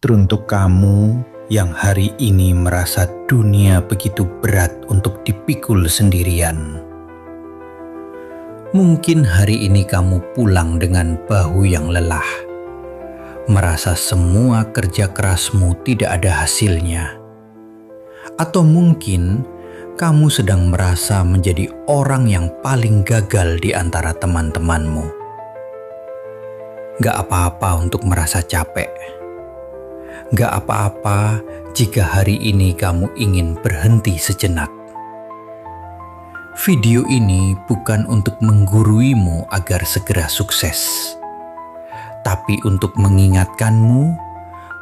Teruntuk kamu yang hari ini merasa dunia begitu berat untuk dipikul sendirian. Mungkin hari ini kamu pulang dengan bahu yang lelah, merasa semua kerja kerasmu tidak ada hasilnya. Atau mungkin kamu sedang merasa menjadi orang yang paling gagal di antara teman-temanmu. Gak apa-apa untuk merasa capek. Gak apa-apa jika hari ini kamu ingin berhenti sejenak. Video ini bukan untuk mengguruimu agar segera sukses, tapi untuk mengingatkanmu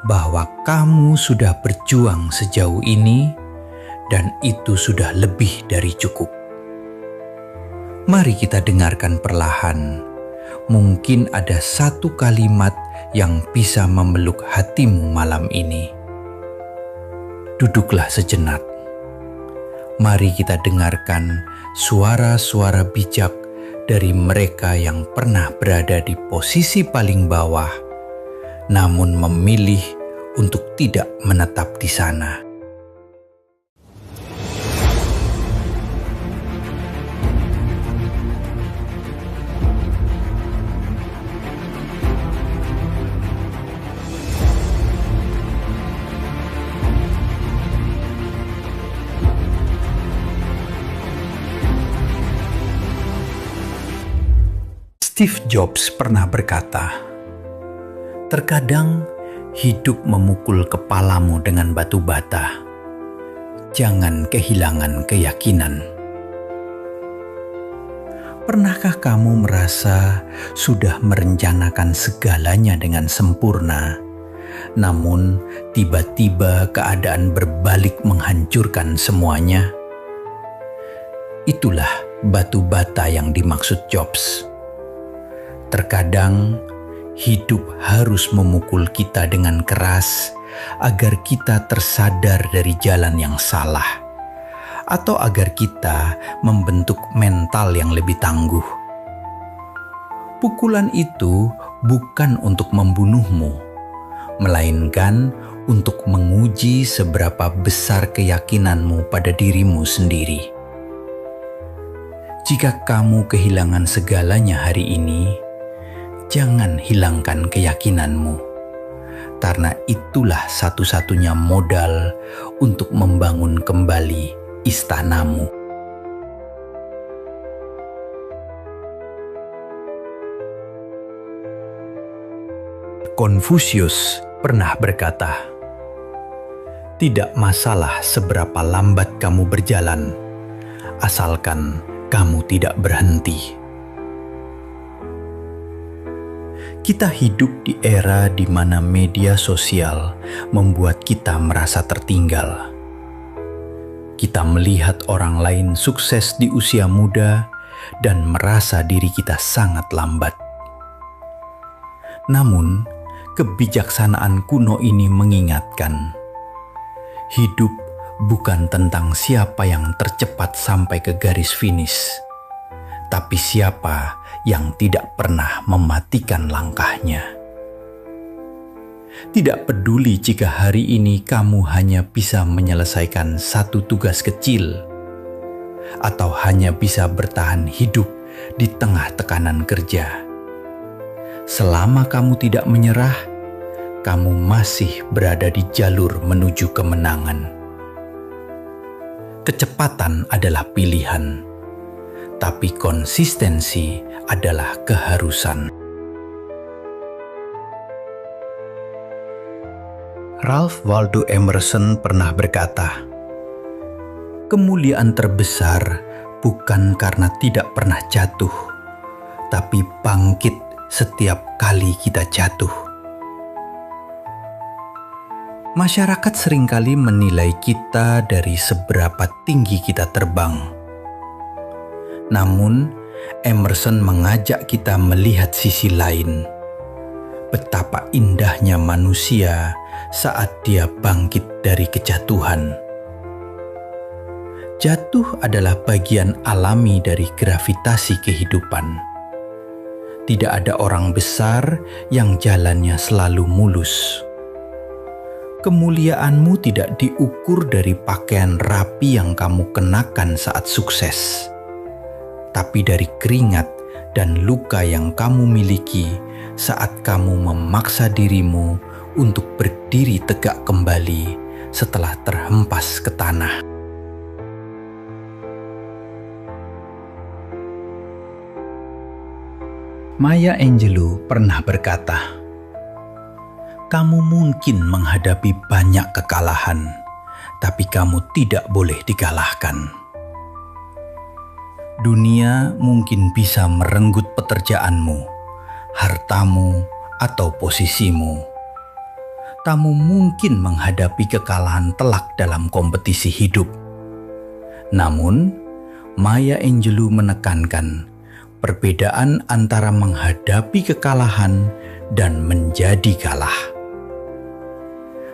bahwa kamu sudah berjuang sejauh ini dan itu sudah lebih dari cukup. Mari kita dengarkan perlahan. Mungkin ada satu kalimat yang bisa memeluk hatimu malam ini. Duduklah sejenak. Mari kita dengarkan suara-suara bijak dari mereka yang pernah berada di posisi paling bawah, namun memilih untuk tidak menetap di sana. Steve Jobs pernah berkata, "Terkadang hidup memukul kepalamu dengan batu bata. Jangan kehilangan keyakinan." Pernahkah kamu merasa sudah merencanakan segalanya dengan sempurna, namun tiba-tiba keadaan berbalik menghancurkan semuanya? Itulah batu bata yang dimaksud Jobs. Terkadang hidup harus memukul kita dengan keras agar kita tersadar dari jalan yang salah, atau agar kita membentuk mental yang lebih tangguh. Pukulan itu bukan untuk membunuhmu, melainkan untuk menguji seberapa besar keyakinanmu pada dirimu sendiri. Jika kamu kehilangan segalanya hari ini, jangan hilangkan keyakinanmu, karena itulah satu-satunya modal untuk membangun kembali istanamu. Konfusius pernah berkata, "Tidak masalah seberapa lambat kamu berjalan, asalkan kamu tidak berhenti." Kita hidup di era di mana media sosial membuat kita merasa tertinggal. Kita melihat orang lain sukses di usia muda dan merasa diri kita sangat lambat. Namun, kebijaksanaan kuno ini mengingatkan, hidup bukan tentang siapa yang tercepat sampai ke garis finish, tapi siapa yang tidak pernah mematikan langkahnya. Tidak peduli jika hari ini kamu hanya bisa menyelesaikan satu tugas kecil, atau hanya bisa bertahan hidup di tengah tekanan kerja. Selama kamu tidak menyerah, kamu masih berada di jalur menuju kemenangan. Kecepatan adalah pilihan, tapi konsistensi adalah keharusan. Ralph Waldo Emerson pernah berkata, "Kemuliaan terbesar bukan karena tidak pernah jatuh, tapi bangkit setiap kali kita jatuh." Masyarakat seringkali menilai kita dari seberapa tinggi kita terbang. Namun, Emerson mengajak kita melihat sisi lain, betapa indahnya manusia saat dia bangkit dari kejatuhan. Jatuh adalah bagian alami dari gravitasi kehidupan. Tidak ada orang besar yang jalannya selalu mulus. Kemuliaanmu tidak diukur dari pakaian rapi yang kamu kenakan saat sukses, tapi dari keringat dan luka yang kamu miliki saat kamu memaksa dirimu untuk berdiri tegak kembali setelah terhempas ke tanah. Maya Angelou pernah berkata, "Kamu mungkin menghadapi banyak kekalahan, tapi kamu tidak boleh dikalahkan." Dunia mungkin bisa merenggut pekerjaanmu, hartamu, atau posisimu. Kamu mungkin menghadapi kekalahan telak dalam kompetisi hidup. Namun, Maya Angelou menekankan perbedaan antara menghadapi kekalahan dan menjadi kalah.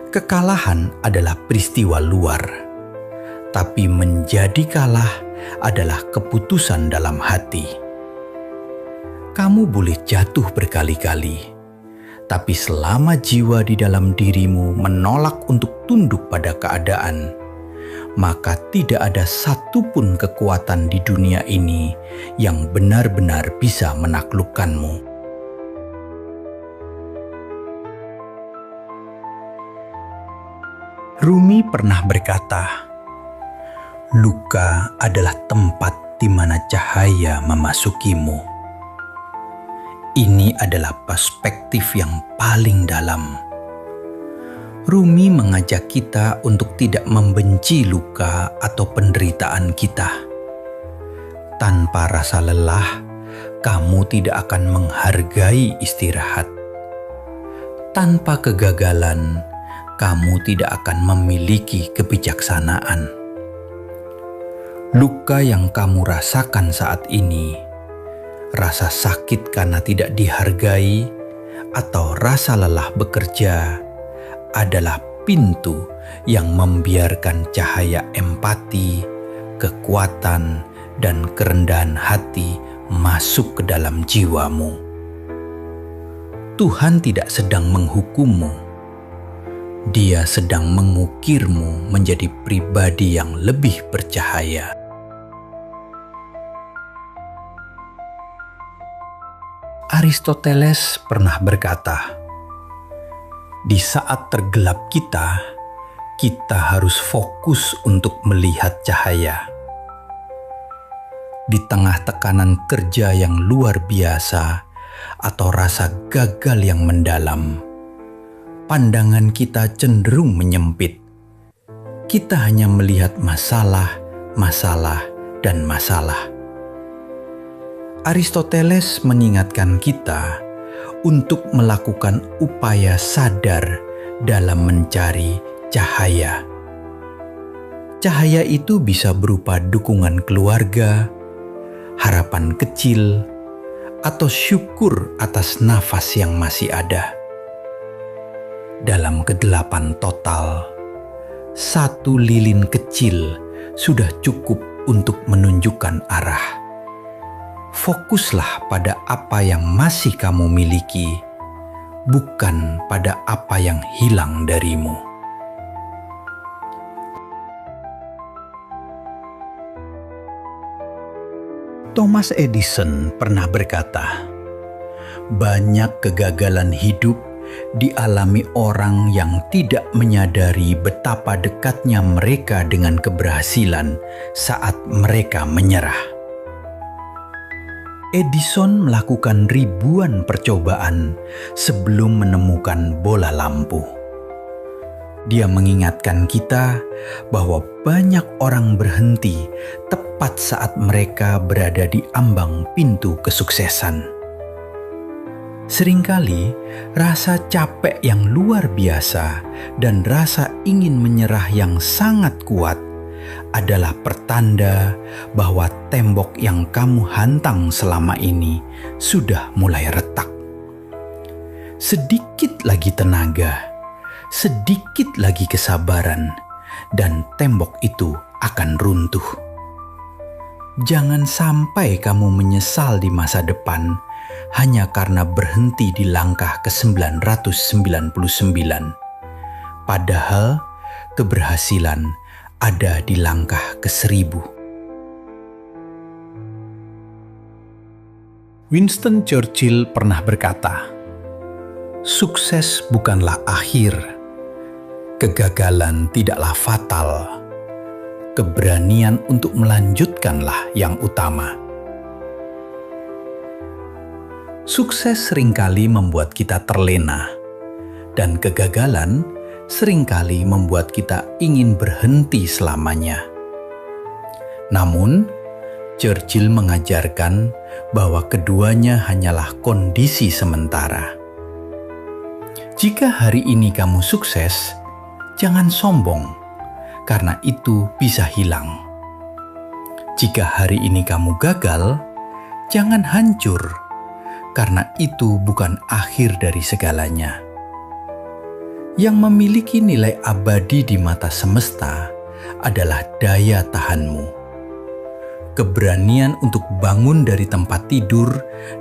Kekalahan adalah peristiwa luar, tapi menjadi kalah adalah keputusan dalam hati. Kamu boleh jatuh berkali-kali, tapi selama jiwa di dalam dirimu menolak untuk tunduk pada keadaan, maka tidak ada satupun kekuatan di dunia ini yang benar-benar bisa menaklukkanmu. Rumi pernah berkata, "Luka adalah tempat di mana cahaya memasukimu." Ini adalah perspektif yang paling dalam. Rumi mengajak kita untuk tidak membenci luka atau penderitaan kita. Tanpa rasa lelah, kamu tidak akan menghargai istirahat. Tanpa kegagalan, kamu tidak akan memiliki kebijaksanaan. Luka yang kamu rasakan saat ini, rasa sakit karena tidak dihargai, atau rasa lelah bekerja, adalah pintu yang membiarkan cahaya empati, kekuatan, dan kerendahan hati masuk ke dalam jiwamu. Tuhan tidak sedang menghukummu. Dia sedang mengukirmu menjadi pribadi yang lebih bercahaya. Aristoteles pernah berkata, "Di saat tergelap kita harus fokus untuk melihat cahaya." Di tengah tekanan kerja yang luar biasa atau rasa gagal yang mendalam, pandangan kita cenderung menyempit. Kita hanya melihat masalah, dan masalah. Aristoteles mengingatkan kita untuk melakukan upaya sadar dalam mencari cahaya. Cahaya itu bisa berupa dukungan keluarga, harapan kecil, atau syukur atas nafas yang masih ada. Dalam kegelapan total, satu lilin kecil sudah cukup untuk menunjukkan arah. Fokuslah pada apa yang masih kamu miliki, bukan pada apa yang hilang darimu. Thomas Edison pernah berkata, "Banyak kegagalan hidup dialami orang yang tidak menyadari betapa dekatnya mereka dengan keberhasilan saat mereka menyerah." Edison melakukan ribuan percobaan sebelum menemukan bola lampu. Dia mengingatkan kita bahwa banyak orang berhenti tepat saat mereka berada di ambang pintu kesuksesan. Seringkali rasa capek yang luar biasa dan rasa ingin menyerah yang sangat kuat adalah pertanda bahwa tembok yang kamu hantang selama ini sudah mulai retak. Sedikit lagi tenaga, sedikit lagi kesabaran, dan tembok itu akan runtuh. Jangan sampai kamu menyesal di masa depan hanya karena berhenti di langkah ke-999. Padahal keberhasilan ada di langkah ke-1000. Winston Churchill pernah berkata, "Sukses bukanlah akhir, kegagalan tidaklah fatal, keberanian untuk melanjutkanlah yang utama." Sukses seringkali membuat kita terlena, dan kegagalan seringkali membuat kita ingin berhenti selamanya. Namun, Churchill mengajarkan bahwa keduanya hanyalah kondisi sementara. Jika hari ini kamu sukses, jangan sombong, karena itu bisa hilang. Jika hari ini kamu gagal, jangan hancur, karena itu bukan akhir dari segalanya. Yang memiliki nilai abadi di mata semesta adalah daya tahanmu. Keberanian untuk bangun dari tempat tidur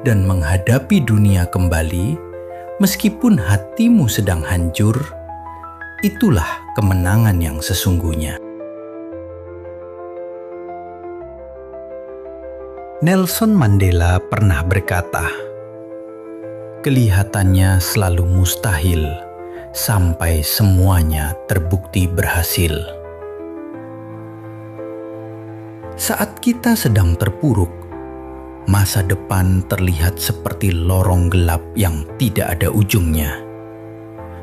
dan menghadapi dunia kembali, meskipun hatimu sedang hancur, itulah kemenangan yang sesungguhnya. Nelson Mandela pernah berkata, "Kelihatannya selalu mustahil sampai semuanya terbukti berhasil." Saat kita sedang terpuruk, masa depan terlihat seperti lorong gelap yang tidak ada ujungnya.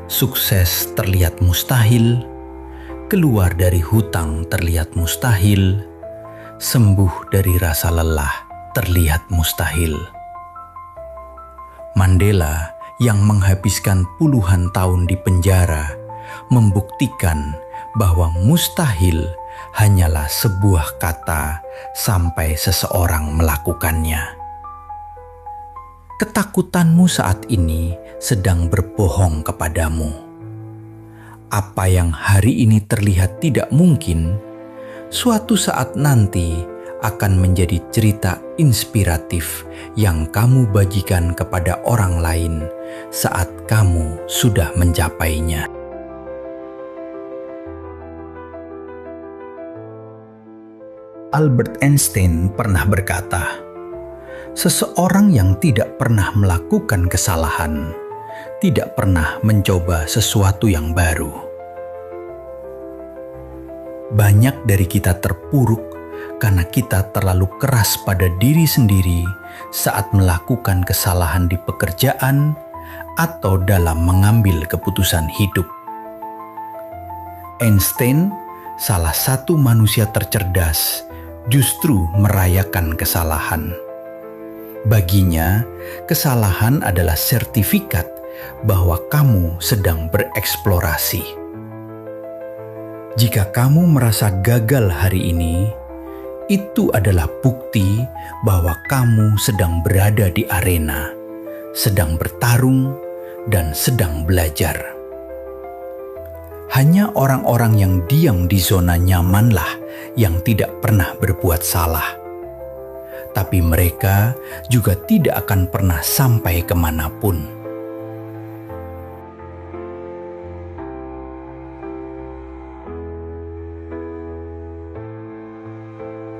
Sukses terlihat mustahil, keluar dari hutang terlihat mustahil, sembuh dari rasa lelah terlihat mustahil. Mandela yang menghabiskan puluhan tahun di penjara membuktikan bahwa mustahil hanyalah sebuah kata sampai seseorang melakukannya. Ketakutanmu saat ini sedang berbohong kepadamu. Apa yang hari ini terlihat tidak mungkin, suatu saat nanti akan menjadi cerita inspiratif yang kamu bagikan kepada orang lain saat kamu sudah mencapainya. Albert Einstein pernah berkata, "Seseorang yang tidak pernah melakukan kesalahan, tidak pernah mencoba sesuatu yang baru." Banyak dari kita terpuruk karena kita terlalu keras pada diri sendiri saat melakukan kesalahan di pekerjaan atau dalam mengambil keputusan hidup. Einstein, salah satu manusia tercerdas, justru merayakan kesalahan. Baginya, kesalahan adalah sertifikat bahwa kamu sedang bereksplorasi. Jika kamu merasa gagal hari ini, itu adalah bukti bahwa kamu sedang berada di arena, sedang bertarung, dan sedang belajar. Hanya orang-orang yang diam di zona nyamanlah yang tidak pernah berbuat salah. Tapi mereka juga tidak akan pernah sampai kemanapun.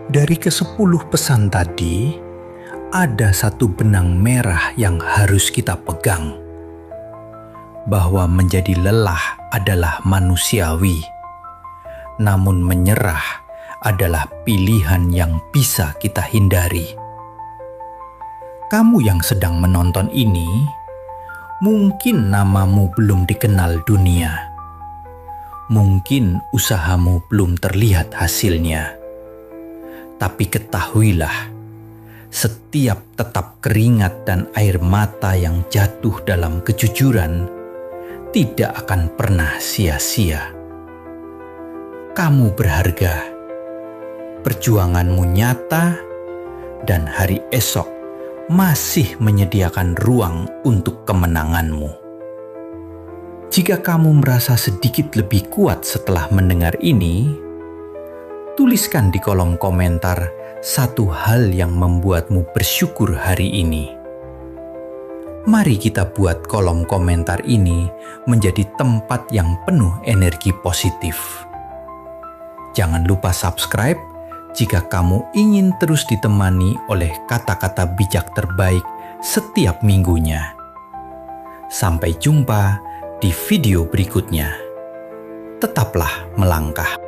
Dari ke-10 pesan tadi, ada satu benang merah yang harus kita pegang. Bahwa menjadi lelah adalah manusiawi, namun menyerah adalah pilihan yang bisa kita hindari. Kamu yang sedang menonton ini, mungkin namamu belum dikenal dunia. Mungkin usahamu belum terlihat hasilnya. Tapi ketahuilah, setiap tetap keringat dan air mata yang jatuh dalam kejujuran tidak akan pernah sia-sia. Kamu berharga, perjuanganmu nyata, dan hari esok masih menyediakan ruang untuk kemenanganmu. Jika kamu merasa sedikit lebih kuat setelah mendengar ini, tuliskan di kolom komentar satu hal yang membuatmu bersyukur hari ini. Mari kita buat kolom komentar ini menjadi tempat yang penuh energi positif. Jangan lupa subscribe jika kamu ingin terus ditemani oleh kata-kata bijak terbaik setiap minggunya. Sampai jumpa di video berikutnya. Tetaplah melangkah.